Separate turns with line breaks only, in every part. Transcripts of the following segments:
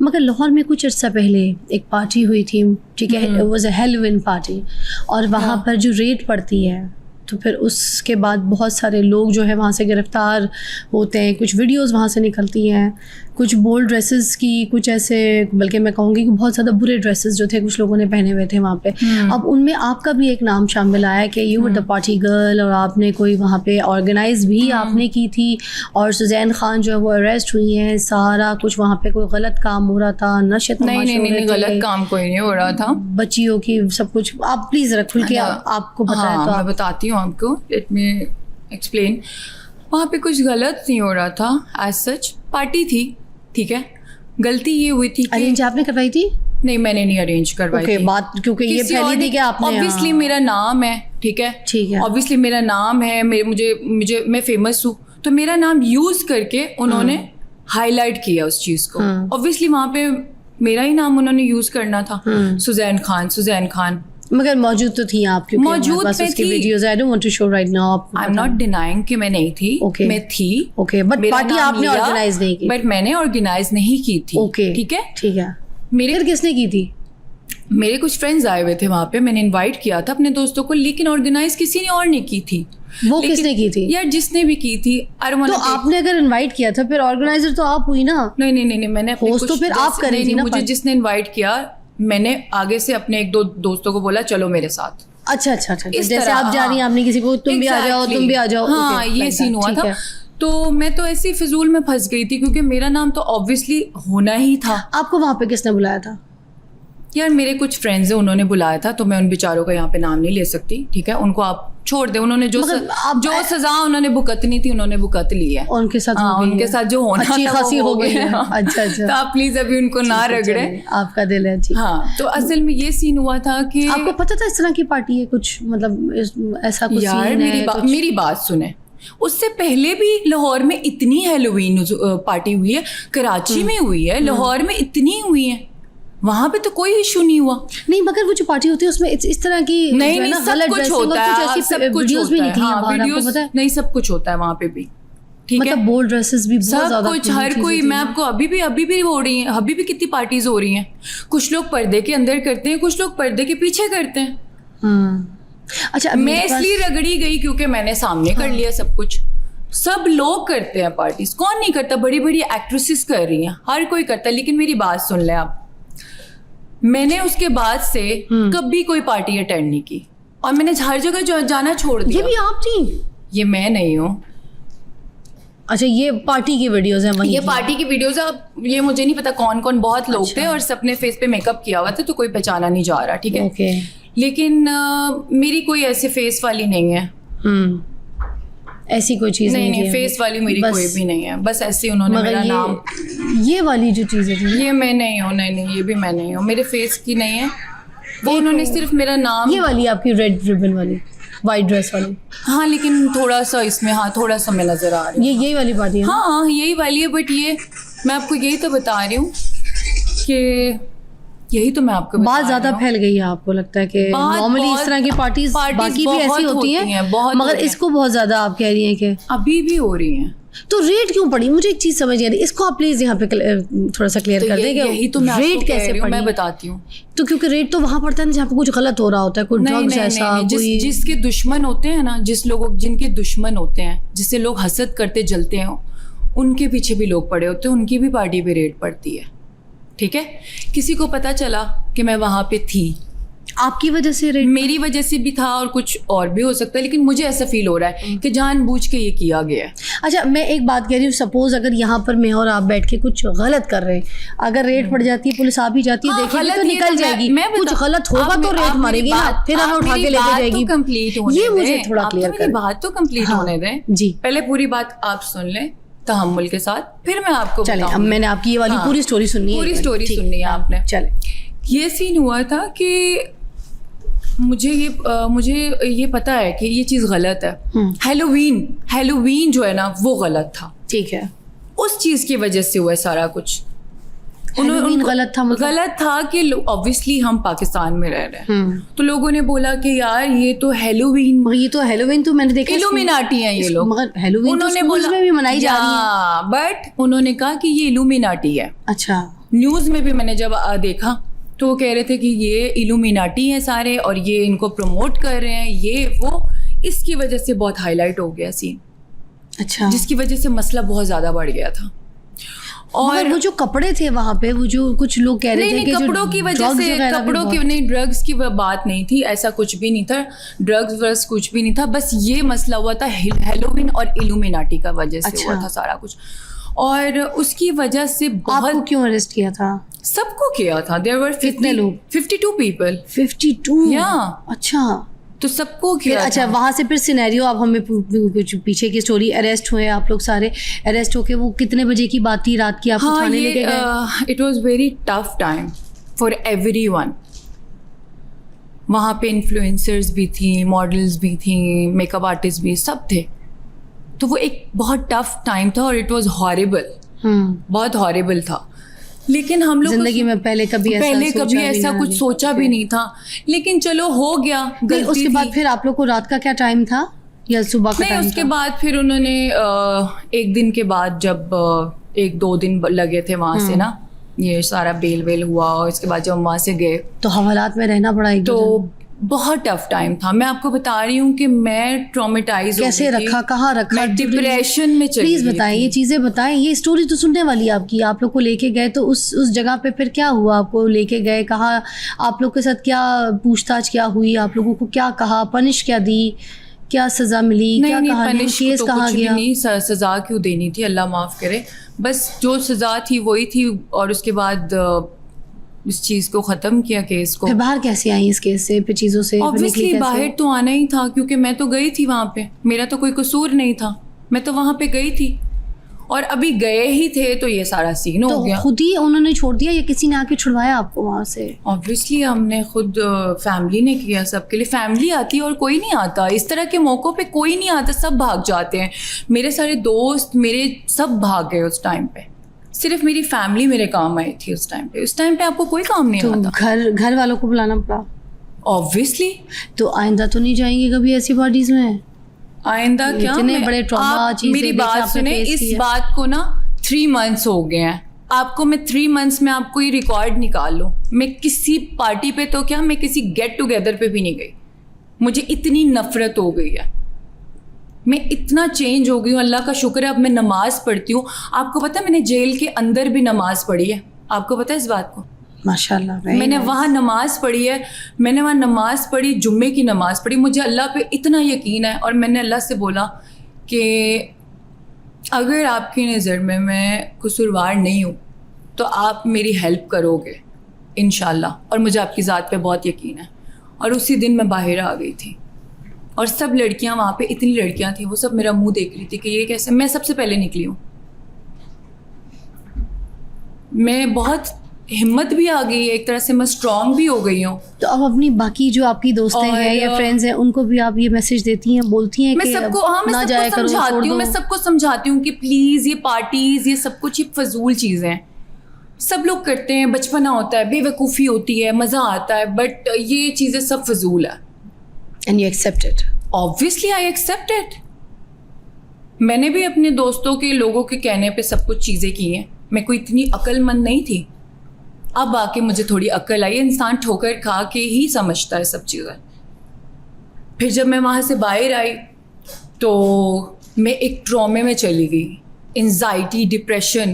मगर लाहौर में कुछ अर्सा पहले एक पार्टी हुई थी, ठीक है, it was a Halloween party, और वहाँ पर जो रेड पड़ती है तो फिर उसके बाद बहुत सारे लोग जो है वहाँ से गिरफ्तार होते हैं, कुछ वीडियोस वहाँ से निकलती हैं, कुछ बोल्ड ड्रेसेस की, कुछ ऐसे, बल्कि मैं कहूँगी कि बहुत ज़्यादा बुरे ड्रेसेस जो थे कुछ लोगों ने पहने हुए थे वहाँ पे। अब उनमें आपका भी एक नाम शामिल आया कि you were the party girl, और आपने कोई वहाँ पे ऑर्गेनाइज भी आपने की थी, और सुजैन खान जो है वो अरेस्ट हुई हैं, सारा कुछ वहाँ पे कोई गलत काम हो रहा था, नशे तमाशे हो रहे थे,
गलत काम कोई नहीं हो रहा था,
बच्चियों की सब कुछ। आप प्लीज़ खुल के आपको बताएं। तो
मैं बताती हूँ आपको, लेट मी एक्सप्लेन। वहाँ पे कुछ गलत नहीं हो रहा था एज सच, पार्टी थी, ठीक है। गलती ये हुई थी कि
अरेंज आपने करवाई थी?
नहीं, मैंने नहीं अरेंज करवाई थी।
बात क्योंकि ये फैली थी कि आपने,
ऑब्वियसली मेरा नाम है, ठीक है, ऑब्वियसली मेरा नाम है, मुझे मैं फेमस हूँ, तो मेरा नाम यूज करके उन्होंने हाईलाइट किया उस चीज को। ऑब्वियसली वहाँ पे मेरा ही नाम उन्होंने यूज करना था, सुजैन खान।
मगर मौजूद तो थी आप, क्योंकि
मौजूद पे थी।
Videos I don't want to show right now.
I am not denying कि मैं नहीं थी, मैं थी,
बट पार्टी आपने ऑर्गेनाइज नहीं की।
बट मैंने ऑर्गेनाइज नहीं की थी, ठीक है।
फिर किसने की थी?
मेरे कुछ फ्रेंड्स आए हुए थे वहाँ पे, मैंने इनवाइट किया था अपने दोस्तों को, लेकिन ऑर्गेनाइज किसी ने और नहीं की थी।
वो किसने की थी?
यार जिसने भी की थी।
तो आपने अगर इनवाइट किया था, फिर ऑर्गेनाइजर तो आप हुई ना?
नहीं, मैंने
होस्ट तो फिर आप करी थी ना।
मुझे जिसने इनवाइट किया, मैंने आगे से अपने एक दो दोस्तों को बोला चलो मेरे साथ।
अच्छा, जैसे आप जा रही हैं, आपने किसी को तुम भी आ जाओ।
हाँ, ये सीन हुआ था। तो मैं तो ऐसी फिजूल में फंस गई थी, क्योंकि मेरा नाम तो ऑब्वियसली होना ही था।
आपको वहाँ पे किसने बुलाया था?
यार मेरे कुछ फ्रेंड्स हैं, उन्होंने बुलाया था, तो मैं उन बेचारों का यहाँ पे नाम नहीं ले सकती, ठीक है। उनको आप छोड़ दे, उन्होंने जो सजा उन्होंने भुगतनी थी उन्होंने भुगत ली है।
उनके साथ
जो होना था
वो हो गई है। अच्छा।
तो आप प्लीज अभी उनको ना रगड़े,
आपका दिल है।
हाँ, तो असल में ये सीन हुआ था कि
आपको पता था इस तरह की पार्टी है कुछ, मतलब ऐसा कुछ?
यार मेरी बात सुने, उससे पहले भी लाहौर में इतनी हैलोवीन पार्टी हुई है, कराची में हुई है, लाहौर में इतनी हुई है, वहां पे तो कोई इशू नहीं हुआ।
नहीं, मगर वो जो पार्टी होती है उसमें इस तरह की
नहीं सब कुछ होता है, सब कुछ होता है, नहीं सब कुछ होता है वहाँ पे भी, ठीक है।
मतलब बोल्ड ड्रेसेस भी बहुत ज्यादा,
सब कुछ, हर कोई। मैं आपको अभी भी हो रही है, अभी भी कितनी पार्टीज हो रही हैं। कुछ लोग पर्दे के अंदर करते हैं, कुछ लोग पर्दे के पीछे करते हैं।
अच्छा,
मैं इसलिए रगड़ी गई क्योंकि मैंने सामने कर लिया सब कुछ। सब लोग करते हैं पार्टीज, कौन नहीं करता? बड़ी बड़ी एक्ट्रेसेस कर रही हैं, हर कोई करता है। लेकिन मेरी बात सुन ले आप, मैंने उसके बाद से कभी कोई पार्टी अटेंड नहीं की, और मैंने हर जगह जाना छोड़ दिया।
ये भी आप थी?
ये मैं नहीं हूँ।
अच्छा, ये पार्टी की वीडियोस हैं?
ये पार्टी की वीडियोस है। अब ये मुझे नहीं पता कौन कौन, बहुत लोग थे और सबने फेस पे मेकअप किया हुआ था, तो कोई पहचाना नहीं जा रहा, ठीक है। लेकिन मेरी कोई ऐसे फेस वाली नहीं है।
ऐसी कोई चीज
नहीं, फेस वाली मेरी कोई भी नहीं है। बस ऐसे उन्होंने मेरा नाम,
ये वाली जो चीजें थी,
ये मैं नहीं हूँ। नहीं, ये भी मैं नहीं हूँ, मेरे फेस की नहीं है वो। उन्होंने सिर्फ मेरा नाम,
ये वाली आपकी रेड रिबन वाली, वाइट ड्रेस वाली।
हाँ, लेकिन थोड़ा सा इसमें, हाँ थोड़ा सा मैं नजर आ रही हूँ।
यही वाली पार्टी है?
हाँ, यही वाली है। बट ये मैं आपको यही तो बता रही हूँ कि यही तो मैं आपको
बात ज्यादा फैल गई है। आपको लगता है कि नॉर्मली इस तरह की पार्टीज बाकी भी ऐसी होती हैं, मगर इसको बहुत ज्यादा आप कह रही हैं कि
अभी भी हो रही हैं?
तो रेट क्यों पड़ी? मुझे एक चीज समझ नहीं आ रही, इसको आप प्लीज यहाँ पे थोड़ा सा क्लियर कर देंगे।
यही तो मैं रेट कैसे पड़ी? मैं बताती हूँ।
तो क्योंकि रेट तो वहां पड़ता है ना जहाँ पे कुछ गलत हो रहा होता है, कोई ड्रग्स ऐसा,
जिसके दुश्मन होते हैं ना, जिनके दुश्मन होते हैं, जिससे लोग हसद करते जलते हैं, उनके पीछे भी लोग पड़े होते हैं, उनकी भी पार्टी पे रेट पड़ती है, ठीक है। किसी को पता चला कि मैं वहां पे थी,
आपकी वजह से रेट?
मेरी वजह से भी था और कुछ और भी हो सकता है, लेकिन मुझे ऐसा फील हो रहा है कि जानबूझ के ये किया गया है।
अच्छा, मैं एक बात कह रही हूँ, सपोज अगर यहाँ पर मैं और आप बैठ के कुछ गलत कर रहे हैं, अगर रेट पड़ जाती है, पुलिस आ भी जाती है, देखेगी तो निकल जाएगी। कुछ गलत होगा तो रेट मारेगी ना, फिर हमें उठा के लेके जाएगी।
कंप्लीट
ये मुझे थोड़ा क्लियर कर,
बात तो कंप्लीट होने दें जी। पहले पूरी बात आप सुन लें तहम्मुल के साथ, फिर मैं आपको
चले। अब मैंने आपकी ये वाली पूरी स्टोरी सुननी है,
पूरी स्टोरी सुननी है आपने।
चले,
ये सीन हुआ था कि मुझे ये पता है कि ये चीज़ गलत है। हैलोवीन जो है ना वो गलत था,
ठीक है।
उस चीज़ की वजह से हुआ सारा कुछ।
गलत था, मतलब
गलत था कि ऑब्वियसली हम पाकिस्तान में रह रहे हैं, तो लोगों ने बोला कि यार ये तो हैलोवीन, तो मैंने देखा इल्यूमिनाटी है ये लोग, मगर हैलोवीन उन्होंने बोला में भी मनाई जा रही है, बट उन्होंने कहा कि ये इल्यूमिनाटी है।
अच्छा,
न्यूज़ में भी मैंने जब देखा तो वो कह रहे थे कि ये इल्यूमिनाटी हैं सारे और ये इनको प्रमोट कर रहे हैं, ये वो, इसकी वजह से बहुत हाईलाइट हो गया सीन।
अच्छा।
जिसकी वजह से मसला बहुत ज़्यादा बढ़ गया था।
और वो जो कपड़े थे वहाँ पे, वो जो कुछ लोग कह रहे थे कि
कपड़ों की वजह से, कपड़ों की नहीं, ड्रग्स की बात नहीं थी, ऐसा कुछ भी नहीं था, ड्रग्स वर्स कुछ भी नहीं था, बस ये मसला हुआ था हैलोवीन और इल्यूमिनाटी का वजह से हुआ था सारा कुछ। और उसकी वजह से बहुत।
आपको क्यों अरेस्ट किया था?
सबको किया था। देयर वर
कितने लोग?
52 पीपल।
52?
या
अच्छा,
तो सबको किया।
अच्छा, वहाँ से फिर सिनेरियो, आप हमें कुछ पीछे की स्टोरी। अरेस्ट हुए आप लोग सारे, अरेस्ट होके वो कितने बजे की बात थी रात की? आप थाने लेके गए?
It was very tough time for everyone. वहाँ पे इन्फ्लुएंसर्स भी थी, मॉडल्स भी थी, मेकअप आर्टिस्ट भी, सब थे। तो वो एक बहुत टफ टाइम था और इट वाज हॉरिबल, बहुत हॉरिबल था। लेकिन हम लोग
जिंदगी में पहले कभी ऐसा
कुछ सोचा भी नहीं था, लेकिन चलो हो गया।
उसके बाद फिर आप लोग को रात का क्या टाइम था या सुबह का टाइम?
उसके बाद फिर उन्होंने एक दिन के बाद, जब 1-2 दिन लगे थे वहां से ना, ये सारा बेल वेल हुआ, और इसके बाद जब हम वहां से गए तो
हवालात में रहना पड़ा।
तो बहुत टफ टाइम था। मैं आपको बता रही हूँ कि मैं ट्रॉमेटाइज हो गई थी।
कैसे रखा, कहाँ रखा?
मैं डिप्रेशन में चली गई।
प्लीज बताएं, ये चीजें बताएं, ये स्टोरी तो सुनने वाली है आपकी। आप लोग को लेके गए तो उस जगह पे फिर क्या हुआ? आपको लेके गए कहाँ? आप लोग के साथ क्या पूछताछ क्या हुई? आप लोगों को क्या कहा? पनिश क्या दी? क्या सजा मिली? क्या कहानी? केस कहाँ गया?
नहीं, सजा क्यों देनी थी, अल्लाह माफ करे। बस जो सजा थी वही थी, और उसके बाद इस चीज को खत्म किया, केस को।
फिर बाहर कैसे आई इस केस से, फिर चीजों से?
ऑब्वियसली बाहर तो आना ही था, क्योंकि मैं तो गई थी वहां पे, मेरा तो कोई कसूर नहीं था, मैं तो वहां पे गई थी। और अभी गए ही थे तो ये सारा सीन हो गया।
खुद ही उन्होंने छोड़ दिया या किसी ने आके छुड़वाया आपको वहां से?
ऑब्वियसली हमने खुद, फैमिली ने किया सबके लिए। फैमिली आती है और कोई नहीं आता इस तरह के मौक़ों पे, कोई नहीं आता, सब भाग जाते हैं। मेरे सारे दोस्त मेरे सब भाग गए उस टाइम पे, सिर्फ मेरी फैमिली मेरे काम आई थी उस टाइम पे। उस टाइम पे आपको कोई काम नहीं आता।
घर वालों को बुलाना पड़ा
ऑब्वियसली।
तो आइंदा तो नहीं जाएंगे कभी ऐसी पार्टीज में?
आइंदा क्या?
इतने बड़े ट्रॉमा चीज़ें।
मेरी बात सुने, इस बात को ना 3 months हो गए हैं। आपको मैं 3 months में आपको ये रिकॉर्ड निकाल लूँ, मैं किसी पार्टी पे तो क्या, मैं किसी गेट टुगेदर पे भी नहीं गई। मुझे इतनी नफरत हो गई है, मैं इतना चेंज हो गई हूँ। अल्लाह का शुक्र है, अब मैं नमाज पढ़ती हूँ। आपको पता है मैंने जेल के अंदर भी नमाज पढ़ी है, आपको पता है इस बात को?
माशाल्लाह।
मैंने वहाँ नमाज पढ़ी है, मैंने वहाँ नमाज पढ़ी, जुम्मे की नमाज पढ़ी। मुझे अल्लाह पे इतना यकीन है, और मैंने अल्लाह से बोला कि अगर आपकी नज़र में मैं कसूरवार नहीं हूँ तो आप मेरी हेल्प करोगे इंशाल्लाह, और मुझे आपकी ज़ात पे बहुत यकीन है। और उसी दिन मैं बाहर आ गई थी, और सब लड़कियां वहाँ पे, इतनी लड़कियां थी, वो सब मेरा मुंह देख रही थी कि ये कैसे। मैं सबसे पहले निकली हूँ, मैं बहुत हिम्मत भी आ गई है एक तरह से, मैं स्ट्रांग भी हो गई हूँ।
तो अब अपनी बाकी जो आपकी दोस्तें हैं या फ्रेंड्स हैं, उनको भी आप ये मैसेज देती हैं, बोलती हैं कि
सबको, हाँ, मैं सबको समझाती हूँ, मैं सबको समझाती हूँ कि प्लीज़ ये पार्टीज़, ये सब कुछ, ये फजूल चीज़ें हैं। सब लोग करते हैं, बचपना होता है, बेवकूफ़ी होती है, मज़ा आता है, बट ये चीज़ें सब फजूल है।
And you accept it?
Obviously I accept it. मैंने भी अपने दोस्तों के, लोगों के कहने पे सब कुछ चीज़ें की हैं। मैं कोई इतनी अक्लमंद नहीं थी, अब आके मुझे थोड़ी अक्ल आई। इंसान ठोकर खा के ही समझता है सब चीज़ें। फिर जब मैं वहाँ से बाहर आई तो मैं एक ट्रॉमे में चली गई, एंजाइटी, डिप्रेशन,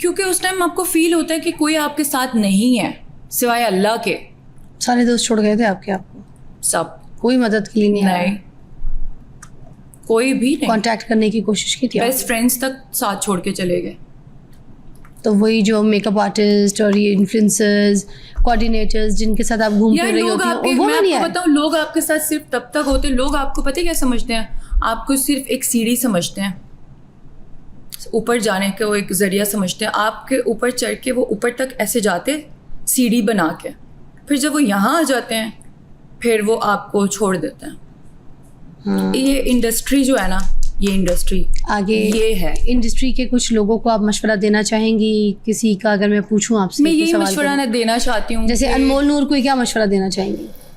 क्योंकि उस टाइम आपको फील होता है कि कोई आपके साथ नहीं है सिवाय अल्लाह के।
सारे दोस्त छोड़ गए थे आपके आपको?
सब।
कोई मदद के लिए नहीं,
कोई भी नहीं।
कांटेक्ट करने की कोशिश की थी?
बेस्ट फ्रेंड्स तक साथ छोड़ के चले गए।
तो वही जो मेकअप आर्टिस्ट और ये इन्फ्लुएंसर्स, कोऑर्डिनेटर्स जिनके साथ आप घूमते रही होती हैं, वो नहीं है?
मैं आपको बताऊं, लोग आपके साथ सिर्फ तब तक होते, लोग आपको पता है क्या समझते हैं? आपको सिर्फ एक सीढ़ी समझते हैं, ऊपर जाने का वो एक जरिया समझते हैं। आपके ऊपर चढ़ के वो ऊपर तक ऐसे जाते सीढ़ी बना के, फिर जब वो यहाँ आ जाते हैं फिर वो आपको छोड़ देते हैं। ये इंडस्ट्री जो है ना, ये इंडस्ट्री
आगे
ये है।
इंडस्ट्री के कुछ लोगों को आप मशवरा देना चाहेंगी? किसी का अगर मैं पूछूं आपसे,
मैं यही मशवरा देना चाहती हूँ,
जैसे अनमोल नूर को क्या मशवरा देना चाहेंगी?